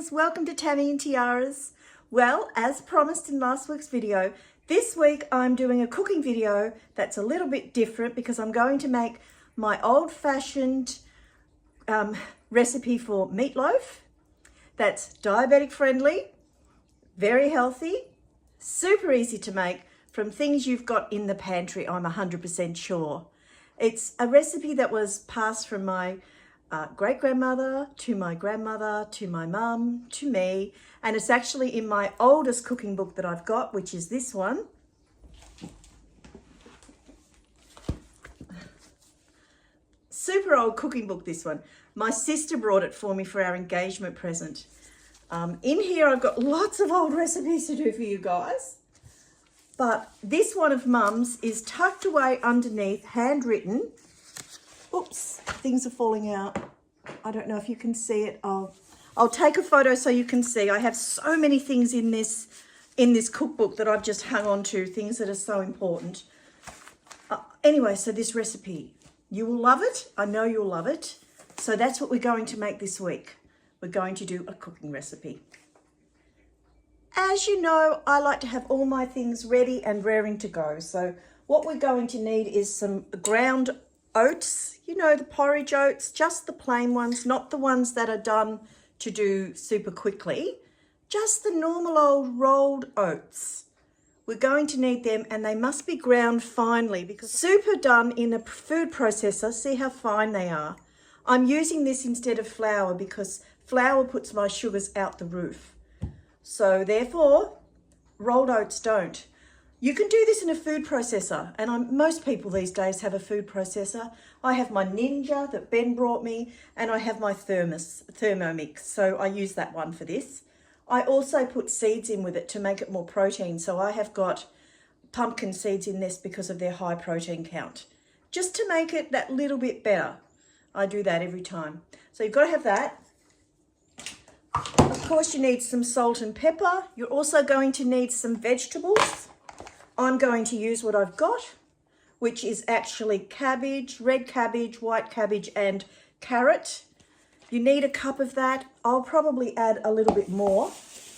guys, welcome to Tammy and Tiara's. Well, as promised in last week's video, this week I'm doing a cooking video that's a little bit different because I'm going to make my old-fashioned recipe for meatloaf that's diabetic friendly, very healthy, super easy to make from things you've got in the pantry, I'm 100% sure. It's a recipe that was passed from my great-grandmother to my grandmother to my mum to me, and it's actually in my oldest cooking book that I've got, which is this one. Super old cooking book, this one. My sister brought it for me for our engagement present. In here I've got lots of old recipes to do for you guys, but this one of Mum's is tucked away underneath, handwritten. Oops, things are falling out. I don't know if you can see it. I'll take a photo so you can see. I have so many things in this cookbook that I've just hung on to, things that are so important. Anyway, so this recipe, you will love it. I know you'll love it. So that's what we're going to make this week. We're going to do a cooking recipe. As you know, I like to have all my things ready and raring to go. So what we're going to need is some ground oats, you know, the porridge oats, just the plain ones, not the ones that are done to do super quickly, just the normal old rolled oats. We're going to need them, and they must be ground finely because super done in a food processor. See how fine they are. I'm using this instead of flour because flour puts my sugars out the roof. So therefore, rolled oats don't. You can do this in a food processor, and most people these days have a food processor. I have my Ninja that Ben brought me, and I have my Thermomix, so I use that one for this. I also put seeds in with it to make it more protein, so I have got pumpkin seeds in this because of their high protein count. Just to make it that little bit better. I do that every time. So you've got to have that. Of course, you need some salt and pepper. You're also going to need some vegetables. I'm going to use what I've got, which is actually cabbage, red cabbage, white cabbage, and carrot. You need a cup of that. I'll probably add a little bit more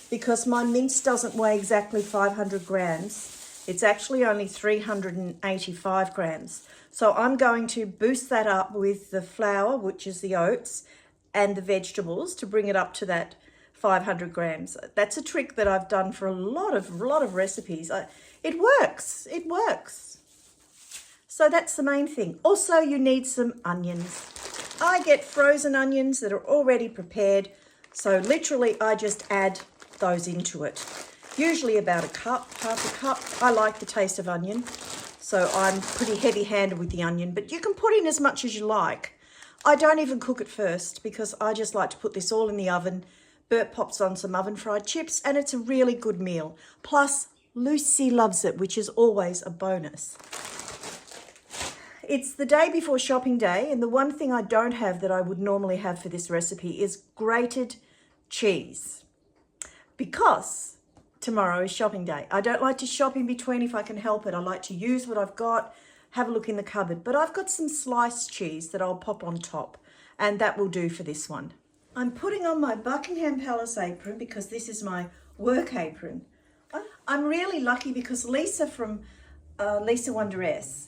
because my mince doesn't weigh exactly 500 grams. It's actually only 385 grams. So I'm going to boost that up with the flour, which is the oats, and the vegetables to bring it up to that 500 grams. That's a trick that I've done for a lot of recipes. It works. It works. So that's the main thing. Also, you need some onions. I get frozen onions that are already prepared. So literally, I just add those into it. Usually about a cup, half a cup. I like the taste of onion. So I'm pretty heavy-handed with the onion, but you can put in as much as you like. I don't even cook it first because I just like to put this all in the oven. Bert pops on some oven-fried chips, and it's a really good meal. Plus, Lucy loves it, which is always a bonus. It's the day before shopping day, and the one thing I don't have that I would normally have for this recipe is grated cheese, because tomorrow is shopping day. I don't like to shop in between if I can help it. I like to use what I've got, have a look in the cupboard, but I've got some sliced cheese that I'll pop on top, and that will do for this one. I'm putting on my Buckingham Palace apron because this is my work apron. I'm really lucky because Lisa from Lisa Wondress,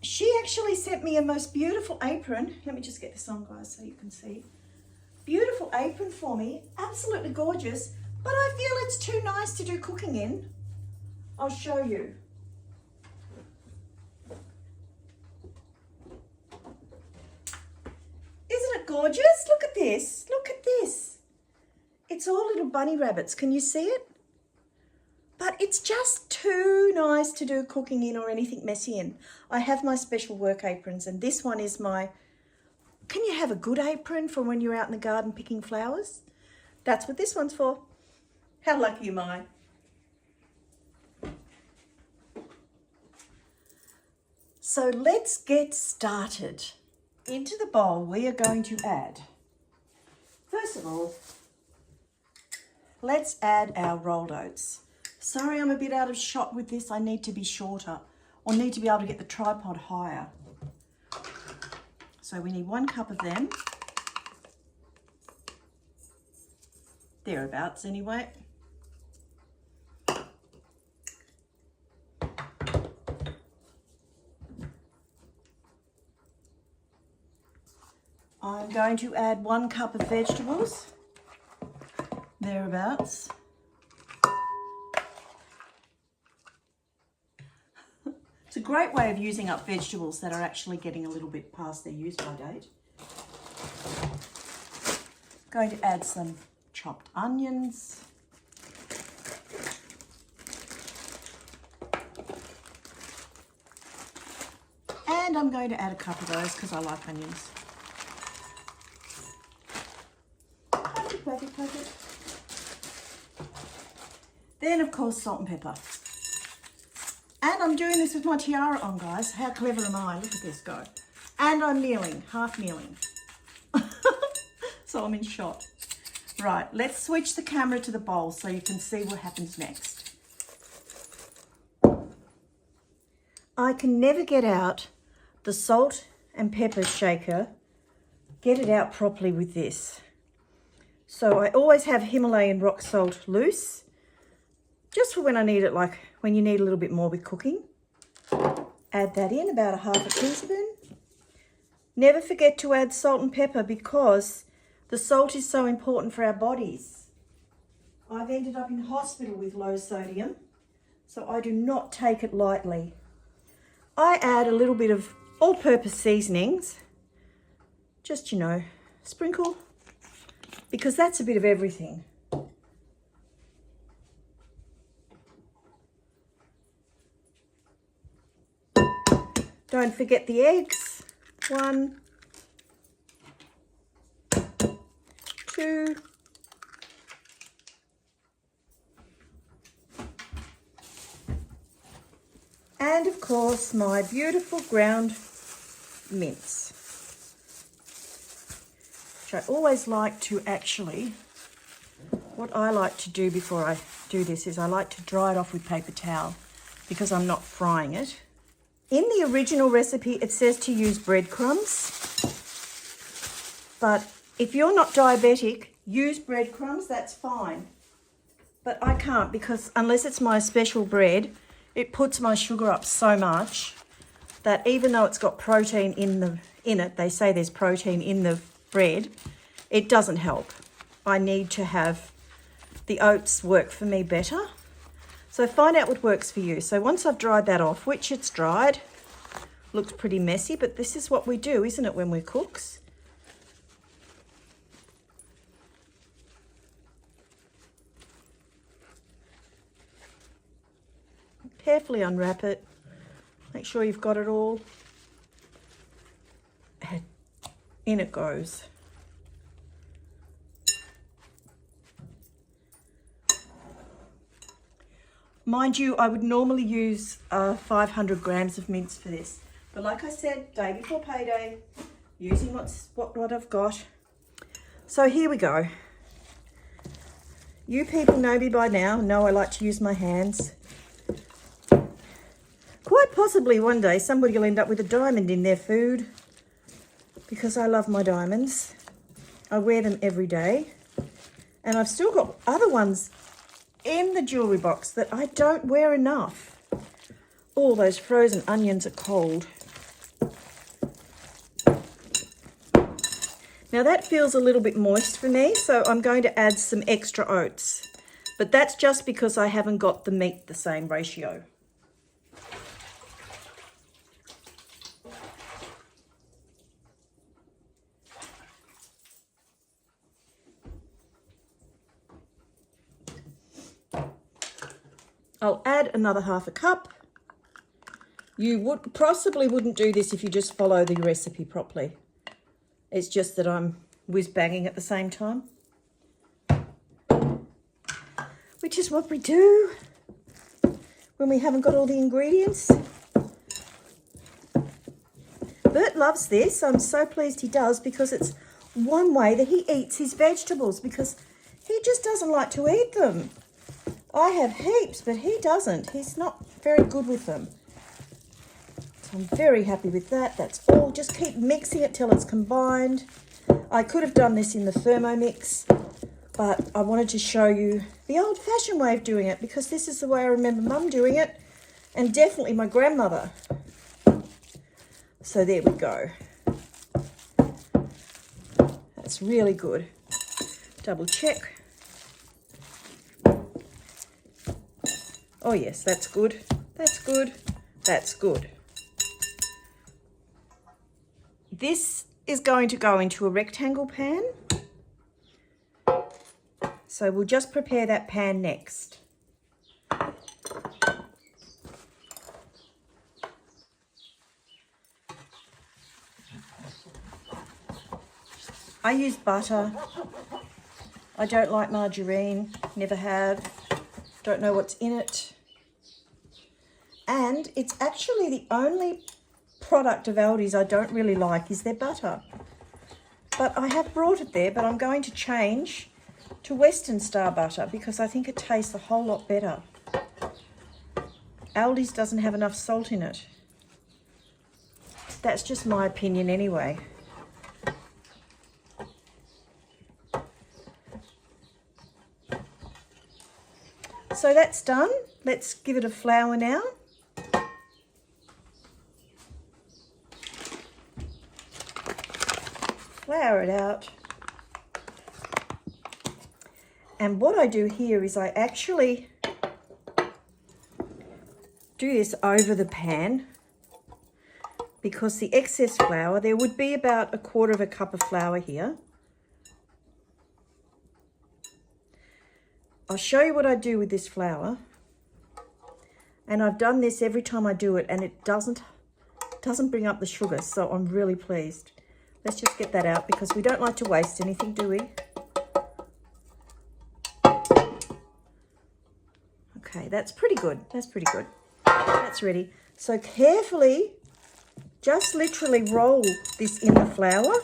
she actually sent me a most beautiful apron. Let me just get this on, guys, so you can see. Beautiful apron for me, absolutely gorgeous, but I feel it's too nice to do cooking in. I'll show you. Isn't it gorgeous? Look at this. Look at this. It's all little bunny rabbits. Can you see it? But it's just too nice to do cooking in or anything messy in. I have my special work aprons, and this one is my... Can you have a good apron for when you're out in the garden picking flowers? That's what this one's for. How lucky am I? So let's get started. Into the bowl we are going to add, first of all, let's add our rolled oats. Sorry, I'm a bit out of shot with this. I need to be shorter, or need to be able to get the tripod higher. So we need 1 cup of them. thereabouts anyway. I'm going to add 1 cup of vegetables, thereabouts. It's a great way of using up vegetables that are actually getting a little bit past their use-by date. Going to add some chopped onions. And I'm going to add a cup of those because I like onions. Then, of course, salt and pepper. And I'm doing this with my tiara on, guys. How clever am I? Look at this go. And I'm kneeling, half kneeling. So I'm in shot. Right, let's switch the camera to the bowl so you can see what happens next. I can never get out the salt and pepper shaker, get it out properly with this. So I always have Himalayan rock salt loose, just for when I need it, like when you need a little bit more with cooking. Add that in, about 1/2 teaspoon. Never forget to add salt and pepper because the salt is so important for our bodies. I've ended up in hospital with low sodium, so I do not take it lightly. I add a little bit of all-purpose seasonings, just, you know, sprinkle, because that's a bit of everything. Don't forget the eggs. 1, 2, and of course my beautiful ground mince, which I always like to actually, what I like to do before I do this is I like to dry it off with paper towel because I'm not frying it. In the original recipe, it says to use breadcrumbs, but if you're not diabetic, use breadcrumbs, that's fine. But I can't because unless it's my special bread, it puts my sugar up so much that even though it's got protein in it, they say there's protein in the bread, it doesn't help. I need to have the oats work for me better. So find out what works for you. So once I've dried that off, which it's dried, looks pretty messy, but this is what we do, isn't it, when we're cooks? Carefully unwrap it. Make sure you've got it all. And in it goes. Mind you, I would normally use 500 grams of mince for this. But like I said, day before payday, using what I've got. So here we go. You people know me by now, know I like to use my hands. Quite possibly one day somebody will end up with a diamond in their food because I love my diamonds. I wear them every day. And I've still got other ones in the jewellery box that I don't wear enough. All those frozen onions are cold. Now that feels a little bit moist for me, so I'm going to add some extra oats. But that's just because I haven't got the meat the same ratio. I'll add another 1/2 cup. You possibly wouldn't do this if you just follow the recipe properly. It's just that I'm whiz-banging at the same time. Which is what we do when we haven't got all the ingredients. Bert loves this. I'm so pleased he does because it's one way that he eats his vegetables because he just doesn't like to eat them. I have heaps, but he doesn't. He's not very good with them. So I'm very happy with that. That's all. Just keep mixing it till it's combined. I could have done this in the Thermomix, But I wanted to show you the old-fashioned way of doing it because this is the way I remember Mum doing it, and definitely my grandmother. So there we go. That's really good. Double check. Oh yes, that's good. That's good. That's good. This is going to go into a rectangle pan. So we'll just prepare that pan next. I use butter. I don't like margarine, never have. Don't know what's in it. And it's actually the only product of Aldi's I don't really like is their butter. But I have brought it there, but I'm going to change to Western Star butter because I think it tastes a whole lot better. Aldi's doesn't have enough salt in it. That's just my opinion anyway. So that's done. Let's give it a flour now. Flour it out. And what I do here is I actually do this over the pan because the excess flour, there would be about 1/4 cup of flour here. I'll show you what I do with this flour. And I've done this every time I do it and it doesn't bring up the sugar, so I'm really pleased. Let's just get that out because we don't like to waste anything, do we? Okay, that's pretty good. That's pretty good. That's ready. So carefully, just literally roll this in the flour.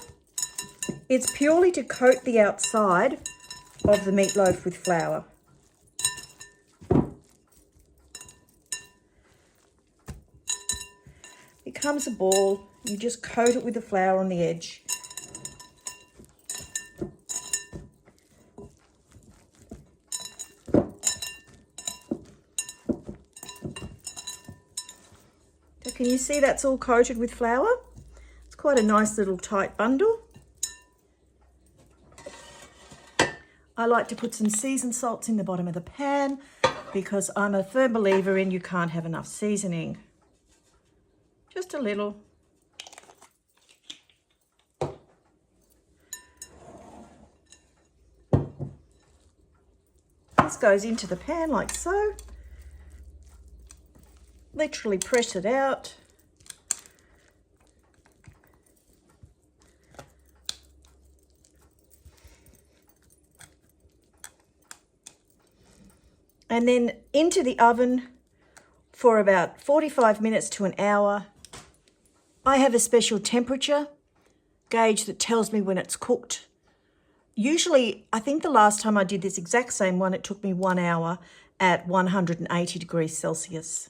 It's purely to coat the outside of the meatloaf with flour. It becomes a ball. You just coat it with the flour on the edge. So can you see that's all coated with flour? It's quite a nice little tight bundle. I like to put some seasoned salts in the bottom of the pan because I'm a firm believer in you can't have enough seasoning. Just a little. This goes into the pan like so. Literally press it out. And then into the oven for about 45 minutes to an hour. I have a special temperature gauge that tells me when it's cooked. Usually, I think the last time I did this exact same one, it took me 1 hour at 180 degrees Celsius.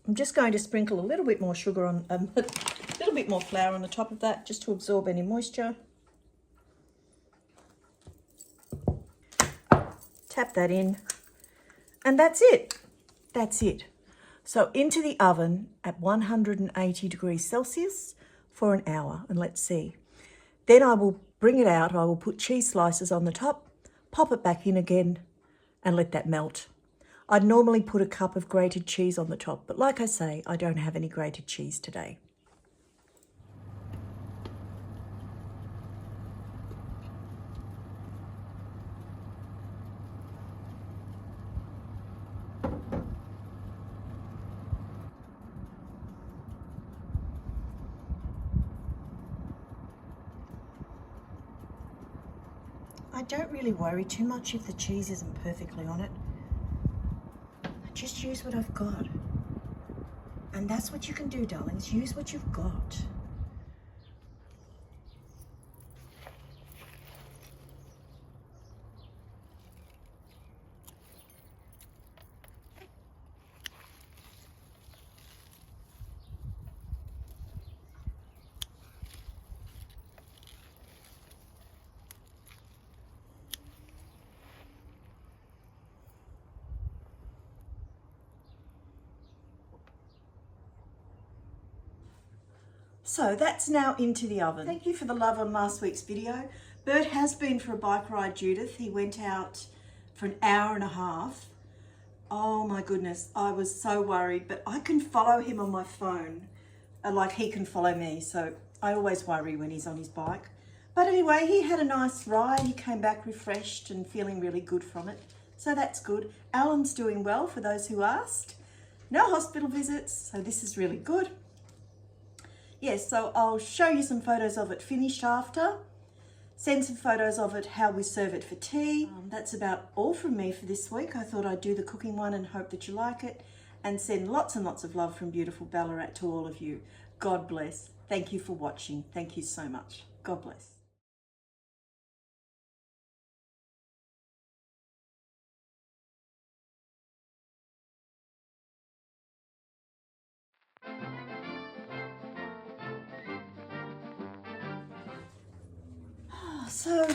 I'm just going to sprinkle a little bit more sugar on, a little bit more flour on the top of that, just to absorb any moisture. Tap that in, and that's it. That's it. So into the oven at 180 degrees Celsius for an hour, and let's see. Then I will bring it out, I will put cheese slices on the top, pop it back in again, and let that melt. I'd normally put a cup of grated cheese on the top, but like I say, I don't have any grated cheese today. I don't really worry too much if the cheese isn't perfectly on it. I just use what I've got. And that's what you can do, darlings. Use what you've got. So that's now into the oven. Thank you for the love on last week's video. Bert has been for a bike ride, Judith. He went out for an hour and a half. Oh my goodness, I was so worried, but I can follow him on my phone like he can follow me. So I always worry when he's on his bike. But anyway, he had a nice ride. He came back refreshed and feeling really good from it. So that's good. Alan's doing well, for those who asked. No hospital visits, so this is really good. Yes, so I'll show you some photos of it finished after. Send some photos of it, how we serve it for tea. That's about all from me for this week. I thought I'd do the cooking one and hope that you like it. And send lots and lots of love from beautiful Ballarat to all of you. God bless. Thank you for watching. Thank you so much. God bless. So